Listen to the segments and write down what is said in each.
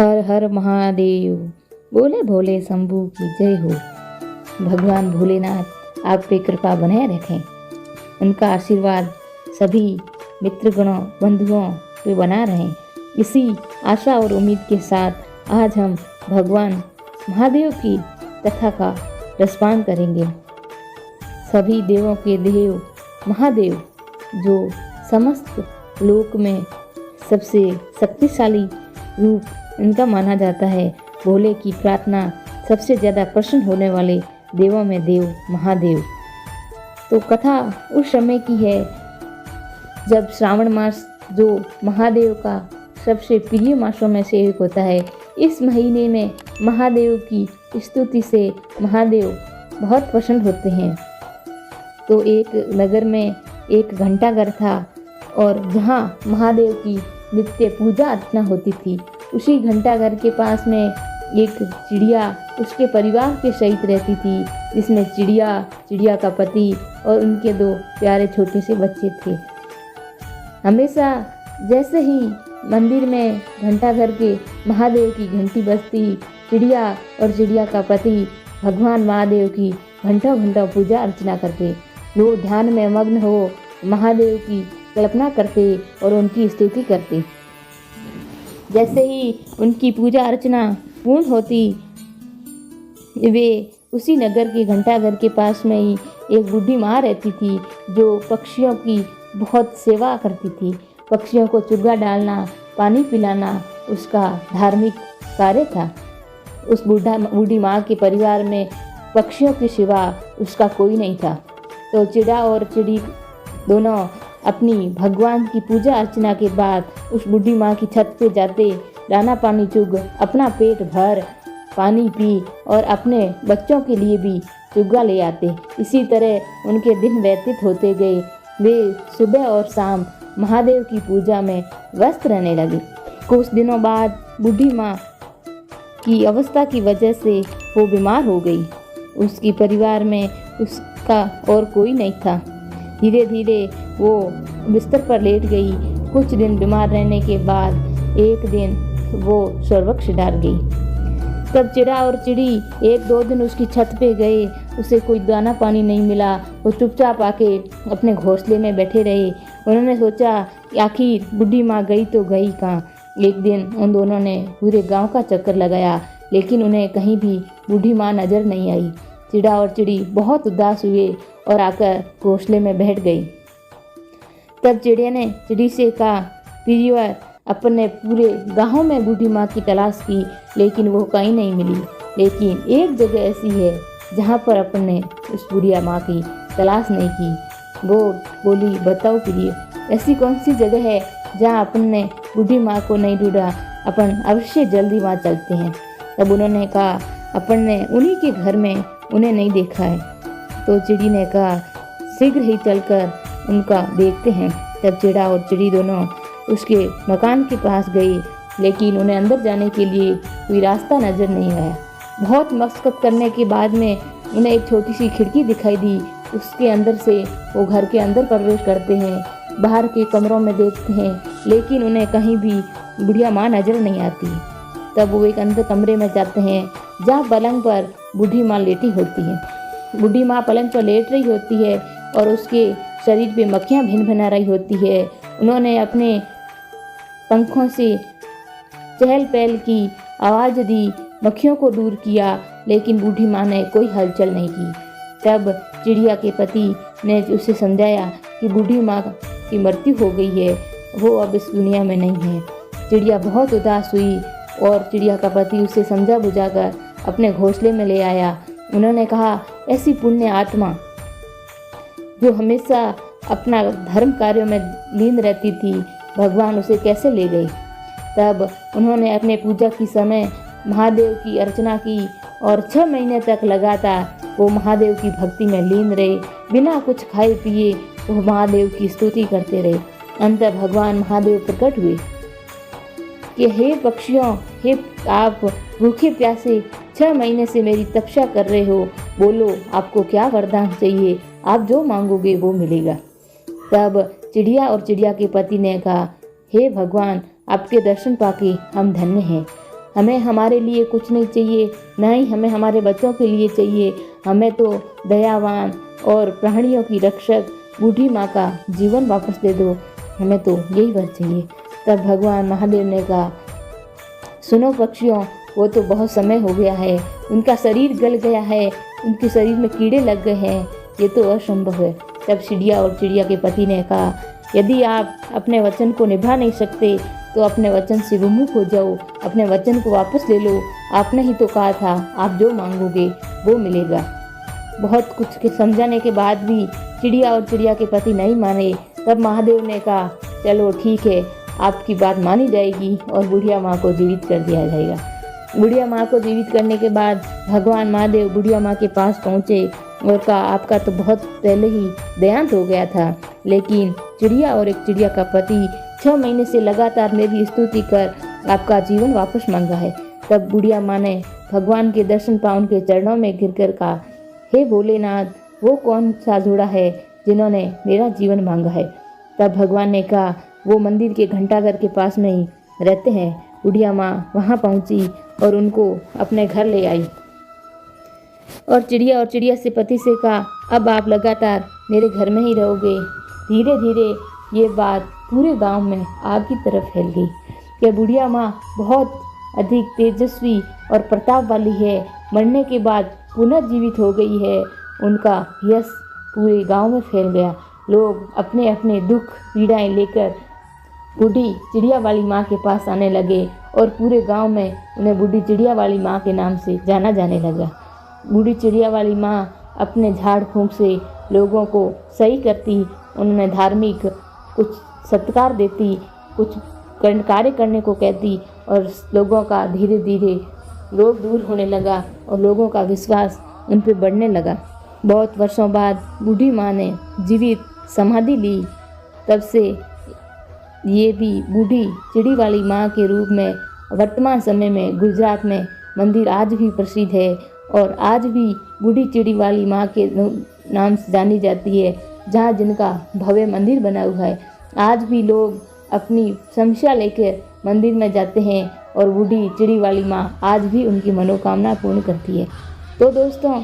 हर हर महादेव। बोले भोले शंभू की जय हो। भगवान भोलेनाथ आप पे कृपा बनाए रखें। उनका आशीर्वाद सभी मित्रगणों बंधुओं पे बना रहें। इसी आशा और उम्मीद के साथ आज हम भगवान महादेव की कथा का रसपान करेंगे। सभी देवों के देव महादेव जो समस्त लोक में सबसे शक्तिशाली रूप इनका माना जाता है। भोले की प्रार्थना सबसे ज़्यादा प्रसन्न होने वाले देवों में देव महादेव। तो कथा उस समय की है जब श्रावण मास जो महादेव का सबसे प्रिय मासों में से एक होता है। इस महीने में महादेव की स्तुति से महादेव बहुत प्रसन्न होते हैं। तो एक नगर में एक घंटाघर था और जहाँ महादेव की नित्य पूजा अर्चना होती थी। उसी घंटाघर के पास में एक चिड़िया उसके परिवार के सहित रहती थी, जिसमें चिड़िया का पति और उनके 2 प्यारे छोटे से बच्चे थे। हमेशा जैसे ही मंदिर में घंटाघर के महादेव की घंटी बजती, चिड़िया और चिड़िया का पति भगवान महादेव की घंटों घंटों पूजा अर्चना करते। वो ध्यान में मग्न हो महादेव की कल्पना करते और उनकी स्तुति करते। जैसे ही उनकी पूजा अर्चना पूर्ण होती, वे उसी नगर के घंटाघर के पास में ही एक बूढ़ी माँ रहती थी जो पक्षियों की बहुत सेवा करती थी। पक्षियों को चुग्गा डालना, पानी पिलाना उसका धार्मिक कार्य था। उस बूढ़ी माँ के परिवार में पक्षियों की सिवा उसका कोई नहीं था। तो चिड़ा और चिड़ी दोनों अपनी भगवान की पूजा अर्चना के बाद उस बूढ़ी माँ की छत पे जाते, दाना पानी चुग अपना पेट भर पानी पी और अपने बच्चों के लिए भी चुग्गा ले आते। इसी तरह उनके दिन व्यतीत होते गए। वे सुबह और शाम महादेव की पूजा में व्यस्त रहने लगे। कुछ दिनों बाद बूढ़ी माँ की अवस्था की वजह से वो बीमार हो गई। उसकी परिवार में उसका और कोई नहीं था। धीरे धीरे वो बिस्तर पर लेट गई। कुछ दिन बीमार रहने के बाद एक दिन वो स्वर्गलोक डाल गई। तब चिड़ा और चिड़ी 1-2 दिन उसकी छत पे गए। उसे कोई दाना पानी नहीं मिला। वो चुपचाप आके अपने घोंसले में बैठे रहे। उन्होंने सोचा आखिर बूढ़ी माँ गई तो गई कहाँ। एक दिन उन दोनों ने पूरे गांव का चक्कर लगाया, लेकिन उन्हें कहीं भी बूढ़ी माँ नजर नहीं आई। चिड़ा और चिड़ी बहुत उदास हुए और आकर घोंसले में बैठ गई। तब चिड़िया ने चिड़ी से कहा, प्रियवर, अपने पूरे गांव में बूढ़ी माँ की तलाश की, लेकिन वो कहीं नहीं मिली। लेकिन एक जगह ऐसी है जहाँ पर अपने उस बूढ़ी माँ की तलाश नहीं की। वो बोली, बताओ प्रिय, ऐसी कौन सी जगह है जहाँ अपन ने बूढ़ी माँ को नहीं ढूंढा। अपन अवश्य जल्दी वहाँ चलते हैं। तब उन्होंने कहा, अपन ने उन्हीं के घर में उन्हें नहीं देखा है। तो चिड़ी ने कहा, शीघ्र ही चलकर उनका देखते हैं। तब चिड़ा और चिड़ी दोनों उसके मकान के पास गए, लेकिन उन्हें अंदर जाने के लिए कोई रास्ता नजर नहीं आया। बहुत मशक्कत करने के बाद में उन्हें एक छोटी सी खिड़की दिखाई दी। उसके अंदर से वो घर के अंदर प्रवेश करते हैं। बाहर के कमरों में देखते हैं, लेकिन उन्हें कहीं भी बुढ़िया माँ नजर नहीं आती। तब वो एक अंदर कमरे में जाते हैं जहाँ पलंग पर बूढ़ी माँ लेटी होती है। बूढ़ी माँ पलंग पर लेट रही होती है और उसके शरीर पे मक्खियाँ भिन भिना रही होती है। उन्होंने अपने पंखों से चहल पहल की आवाज़ दी, मक्खियों को दूर किया, लेकिन बूढ़ी माँ ने कोई हलचल नहीं की। तब चिड़िया के पति ने उसे समझाया कि बूढ़ी माँ की मृत्यु हो गई है, वो अब इस दुनिया में नहीं है। चिड़िया बहुत उदास हुई और चिड़िया का पति उसे समझा बुझाकर अपने घोंसले में ले आया। उन्होंने कहा, ऐसी पुण्य आत्मा जो हमेशा अपना धर्म कार्यों में लीन रहती थी, भगवान उसे कैसे ले गए। तब उन्होंने अपने पूजा की समय महादेव की अर्चना की और 6 महीने तक लगातार वो महादेव की भक्ति में लीन रहे। बिना कुछ खाए पिए वो महादेव की स्तुति करते रहे। अंत भगवान महादेव प्रकट हुए कि हे पक्षियों, हे आप भूखे प्यासे 6 महीने से मेरी तपस्या कर रहे हो, बोलो आपको क्या वरदान चाहिए, आप जो मांगोगे वो मिलेगा। तब चिड़िया और चिड़िया के पति ने कहा, हे भगवान, आपके दर्शन पाके हम धन्य हैं। हमें हमारे लिए कुछ नहीं चाहिए, न ही हमें हमारे बच्चों के लिए चाहिए। हमें तो दयावान और प्राणियों की रक्षक बूढ़ी माँ का जीवन वापस दे दो, हमें तो यही वर चाहिए। तब भगवान महादेव ने कहा, सुनो पक्षियों, वो तो बहुत समय हो गया है, उनका शरीर गल गया है, उनके शरीर में कीड़े लग गए हैं, ये तो असंभव है। तब चिड़िया और चिड़िया के पति ने कहा, यदि आप अपने वचन को निभा नहीं सकते तो अपने वचन से विमुख हो जाओ, अपने वचन को वापस ले लो। आपने ही तो कहा था आप जो मांगोगे वो मिलेगा। बहुत कुछ के समझाने के बाद भी चिड़िया और चिड़िया के पति नहीं माने। तब महादेव ने कहा, चलो ठीक है, आपकी बात मानी जाएगी और बुढ़िया माँ को जीवित कर दिया जाएगा। बुढ़िया माँ को जीवित करने के बाद भगवान महादेव बुढ़िया माँ के पास पहुँचे और कहा, आपका तो बहुत पहले ही देहांत हो गया था, लेकिन चिड़िया और एक चिड़िया का पति 6 महीने से लगातार मेरी स्तुति कर आपका जीवन वापस मांगा है। तब बुढ़िया माँ ने भगवान के दर्शन पा उनके चरणों में गिरकर कहा, हे भोलेनाथ, वो कौन सा जोड़ा है जिन्होंने मेरा जीवन मांगा है। तब भगवान ने कहा, वो मंदिर के घंटाघर के पास में ही रहते हैं। बुढ़िया माँ वहाँ पहुँची और उनको अपने घर ले आई और चिड़िया से पति से कहा, अब आप लगातार मेरे घर में ही रहोगे। धीरे धीरे ये बात पूरे गांव में आग की तरफ फैल गई कि बुढ़िया माँ बहुत अधिक तेजस्वी और प्रताप वाली है, मरने के बाद पुनर्जीवित हो गई है। उनका यश पूरे गांव में फैल गया। लोग अपने अपने दुख पीड़ाएं लेकर बूढ़ी चिड़िया वाली माँ के पास आने लगे और पूरे गांव में उन्हें बूढ़ी चिड़िया वाली माँ के नाम से जाना जाने लगा। बूढ़ी चिड़िया वाली माँ अपने झाड़ फूंक से लोगों को सही करती, उन्हें धार्मिक कुछ सत्कार देती, कुछ कार्य करने को कहती और लोगों का धीरे धीरे रोग दूर होने लगा और लोगों का विश्वास उन पर बढ़ने लगा। बहुत वर्षों बाद बूढ़ी माँ ने जीवित समाधि ली। तब से ये भी बूढ़ी चिड़ी वाली माँ के रूप में वर्तमान समय में गुजरात में मंदिर आज भी प्रसिद्ध है और आज भी बूढ़ी चिड़ी वाली माँ के नाम से जानी जाती है, जहाँ जिनका भव्य मंदिर बना हुआ है। आज भी लोग अपनी समस्या लेकर मंदिर में जाते हैं और बूढ़ी चिड़ी वाली माँ आज भी उनकी मनोकामना पूर्ण करती है। तो दोस्तों,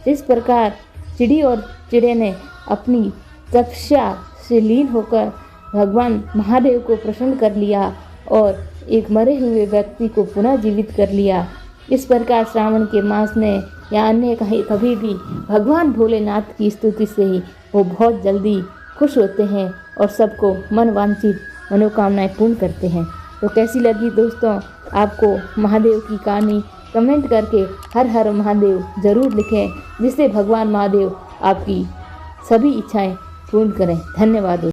जिस प्रकार चिड़ी और चिड़े ने अपनी तपस्या से लीन होकर भगवान महादेव को प्रसन्न कर लिया और एक मरे हुए व्यक्ति को पुनः जीवित कर लिया, इस प्रकार श्रावण के मास में या अन्य कभी भी भगवान भोलेनाथ की स्तुति से ही वो बहुत जल्दी खुश होते हैं और सबको मन वांछित मनोकामनाएं पूर्ण करते हैं। तो कैसी लगी दोस्तों आपको महादेव की कहानी? कमेंट करके हर हर महादेव ज़रूर लिखें, जिससे भगवान महादेव आपकी सभी इच्छाएं पूर्ण करें। धन्यवाद।